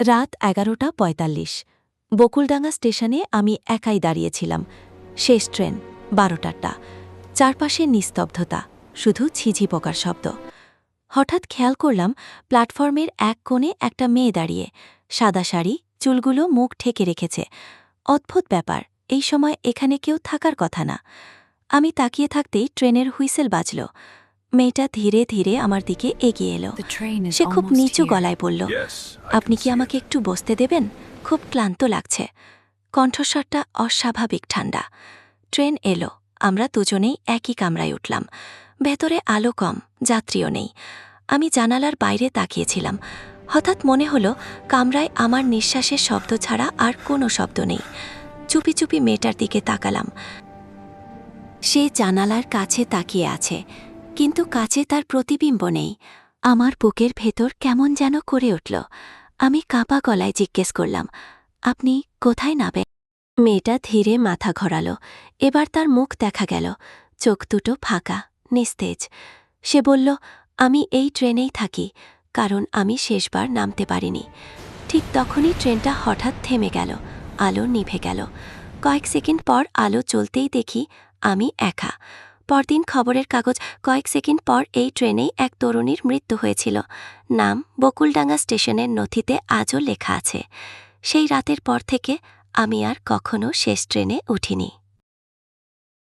রাত 11:45। বকুলডাঙ্গা স্টেশনে আমি একাই দাঁড়িয়েছিলাম। শেষ ট্রেন, 12টারটা। চারপাশে নিস্তব্ধতা, শুধু ঝিঝি পোকার শব্দ। হঠাৎ খেয়াল করলাম প্ল্যাটফর্মের এক কোণে একটা মেয়ে দাঁড়িয়ে, সাদা শাড়ি, চুলগুলো মুখ ঢেকে রেখেছে। অদ্ভুত ব্যাপার, এই সময় এখানে কেউ থাকার কথা না। আমি তাকিয়ে থাকতেই ট্রেনের হুইসেল বাজল। মেয়েটা ধীরে ধীরে আমার দিকে এগিয়ে এলো। সে খুব নিচু গলায় বলল, আপনি কি আমাকে একটু বসতে দেবেন? খুব ক্লান্ত লাগছে। কণ্ঠস্বরটা অস্বাভাবিক ঠান্ডা। ট্রেন এলো, আমরা দুজনেই একই কামরায় উঠলাম। ভেতরে আলো কম, যাত্রীও নেই। আমি জানালার বাইরে তাকিয়েছিলাম। হঠাৎ মনে হলো কামরায় আমার নিঃশ্বাসের শব্দ ছাড়া আর কোনো শব্দ নেই। চুপি চুপি মেয়েটার দিকে তাকালাম। সে জানালার কাছে তাকিয়ে আছে, কিন্তু কাছে তার প্রতিবিম্ব নেই। আমার বুকের ভেতর কেমন যেন করে উঠল। আমি কাঁপা গলায় জিজ্ঞেস করলাম, আপনি কোথায় নাবেন? মেয়েটা ধীরে মাথা ঘোরাল। এবার তার মুখ দেখা গেল, চোখ দুটো ফাঁকা, নিস্তেজ। সে বলল, আমি এই ট্রেনেই থাকি, কারণ আমি শেষবার নামতে পারিনি। ঠিক তখনই ট্রেনটা হঠাৎ থেমে গেল, আলো নিভে গেল। কয়েক সেকেন্ড পর আলো চলতেই দেখি আমি একা। পরদিন খবরের কাগজ, কয়েক সেকেন্ড পর এই ট্রেনেই এক তরুণীর মৃত্যু হয়েছিল। নাম বকুলডাঙ্গা স্টেশনের নথিতে আজও লেখা আছে। সেই রাতের পর থেকে আমি আর কখনো শেষ ট্রেনে উঠিনি।